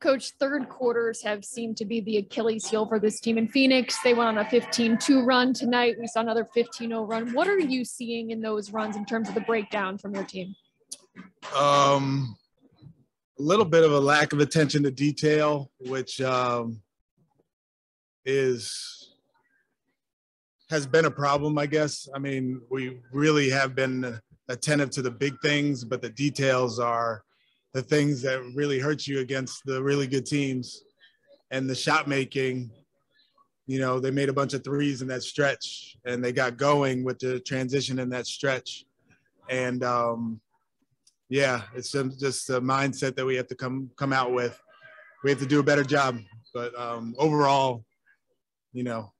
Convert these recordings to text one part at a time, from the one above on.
Coach, third quarters have seemed to be the Achilles heel for this team in Phoenix. They went on a 15-2 run tonight. We saw another 15-0 run. What are you seeing in those runs in terms of the breakdown from your team? A little bit of a lack of attention to detail, which has been a problem, I guess. I mean, we really have been attentive to the big things, but the details are the things that really hurt you against the really good teams. And the shot making, you know, they made a bunch of threes in that stretch and they got going with the transition in that stretch. And yeah, it's just a mindset that we have to come out with. We have to do a better job. But overall, you know,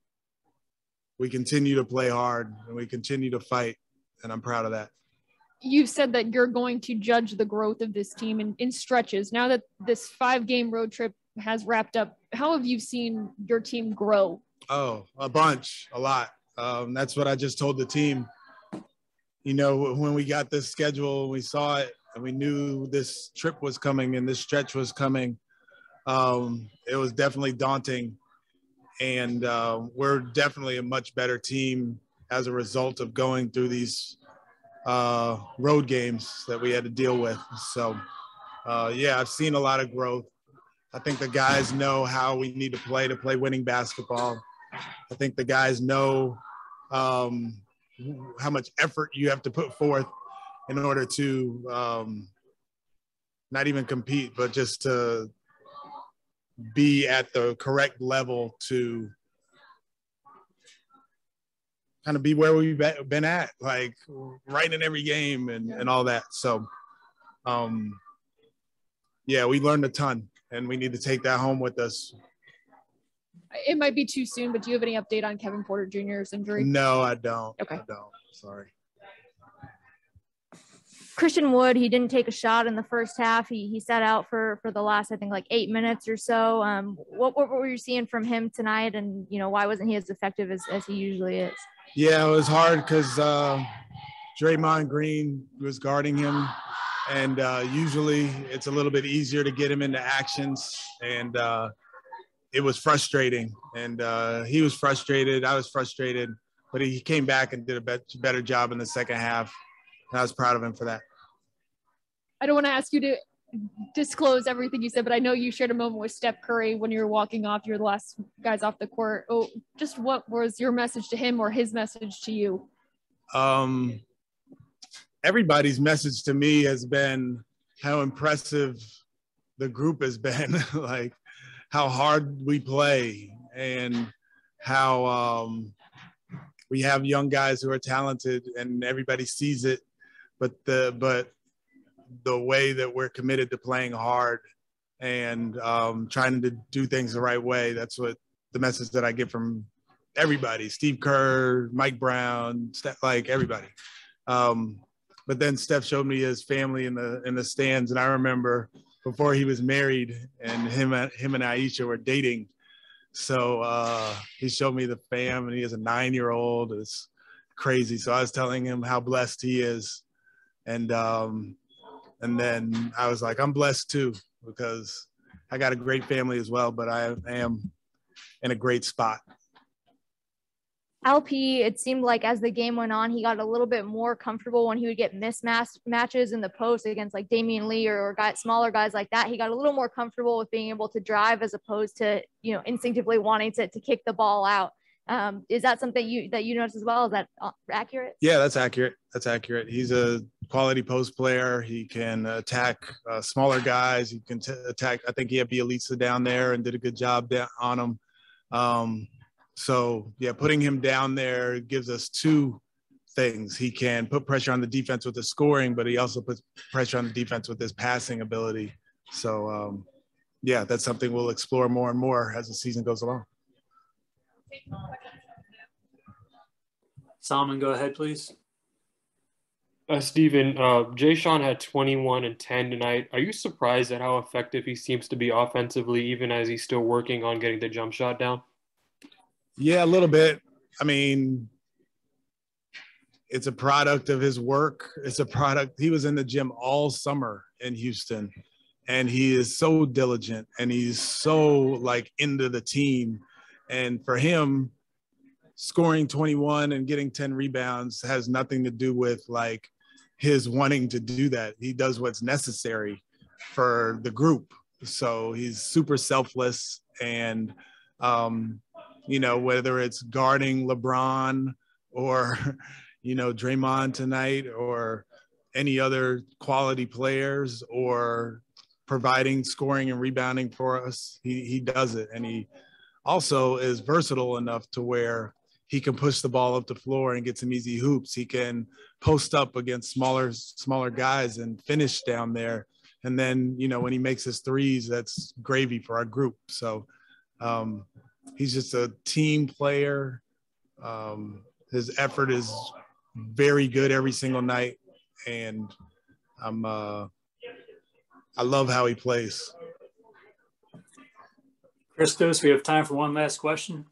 we continue to play hard and we continue to fight, and I'm proud of that. You said that you're going to judge the growth of this team in stretches. Now that this 5-game road trip has wrapped up, how have you seen your team grow? Oh, a bunch, a lot. That's what I just told the team. You know, when we got this schedule, we saw it and we knew this trip was coming and this stretch was coming. It was definitely daunting. And we're definitely a much better team as a result of going through these road games that we had to deal with. So, yeah, I've seen a lot of growth. I think the guys know how we need to play winning basketball. I think the guys know how much effort you have to put forth in order to not even compete, but just to be at the correct level to kind of be where we've been at, like right in every game and all that. So, yeah, we learned a ton and we need to take that home with us. It might be too soon, but do you have any update on Kevin Porter Jr.'s injury? No, I don't. Okay. I don't. Sorry. Christian Wood, he didn't take a shot in the first half. He sat out for the last, I think, like 8 minutes or so. What were you seeing from him tonight? And, you know, why wasn't he as effective as he usually is? Yeah, it was hard because Draymond Green was guarding him. And usually it's a little bit easier to get him into actions. And it was frustrating. And he was frustrated. I was frustrated. But he came back and did a better job in the second half. And I was proud of him for that. I don't want to ask you to disclose everything you said, but I know you shared a moment with Steph Curry when you were walking off. You're the last guys off the court. Oh, just what was your message to him or his message to you? Everybody's message to me has been how impressive the group has been, like how hard we play and how we have young guys who are talented and everybody sees it, but the way that we're committed to playing hard and trying to do things the right way, that's what the message that I get from everybody, Steve Kerr, Mike Brown, Steph, like everybody. But then Steph showed me his family in the stands, and I remember before he was married and him and Aisha were dating. So he showed me the fam, and he has a 9-year-old. It's crazy. So I was telling him how blessed he is. And then I was like, I'm blessed too, because I got a great family as well, but I am in a great spot. LP, it seemed like as the game went on, he got a little bit more comfortable when he would get mismatches in the post against like Damian Lee or smaller guys like that. He got a little more comfortable with being able to drive as opposed to, you know, instinctively wanting to kick the ball out. Is that something that you noticed as well? Is that accurate? Yeah, that's accurate. That's accurate. He's a quality post player. He can attack smaller guys. He can attack. I think he had Bielitsa down there and did a good job on him. So, yeah, putting him down there gives us two things. He can put pressure on the defense with his scoring, but he also puts pressure on the defense with his passing ability. So, yeah, that's something we'll explore more and more as the season goes along. Salman, go ahead, please. Steven, Jae'Sean had 21 and 10 tonight. Are you surprised at how effective he seems to be offensively, even as he's still working on getting the jump shot down? Yeah, a little bit. I mean, it's a product of his work. It's a product. He was in the gym all summer in Houston, and he is so diligent and he's so like into the team. And for him, scoring 21 and getting 10 rebounds has nothing to do with like his wanting to do that. He does what's necessary for the group. So he's super selfless. And, you know, whether it's guarding LeBron or, you know, Draymond tonight or any other quality players or providing scoring and rebounding for us, he does it. And he also is versatile enough to where he can push the ball up the floor and get some easy hoops. He can post up against smaller guys and finish down there. And then, you know, when he makes his threes, that's gravy for our group. So he's just a team player. His effort is very good every single night. And I love how he plays. Christos, we have time for one last question.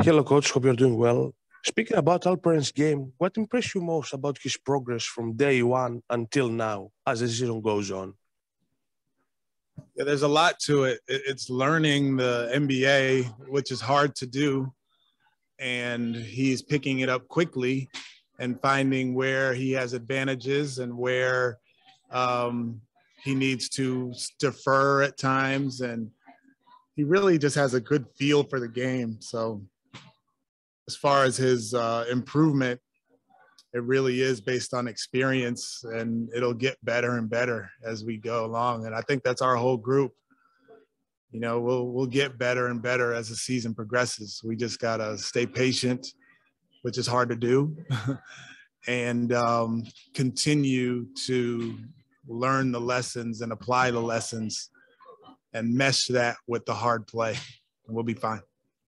Hello, Coach. Hope you're doing well. Speaking about Alperen's game, what impressed you most about his progress from day one until now as the season goes on? Yeah, there's a lot to it. It's learning the NBA, which is hard to do. And he's picking it up quickly and finding where he has advantages and where he needs to defer at times. And he really just has a good feel for the game. So as far as his improvement, it really is based on experience, and it'll get better and better as we go along. And I think that's our whole group. You know, we'll get better and better as the season progresses. We just got to stay patient, which is hard to do, and continue to learn the lessons and apply the lessons and mesh that with the hard play, and we'll be fine.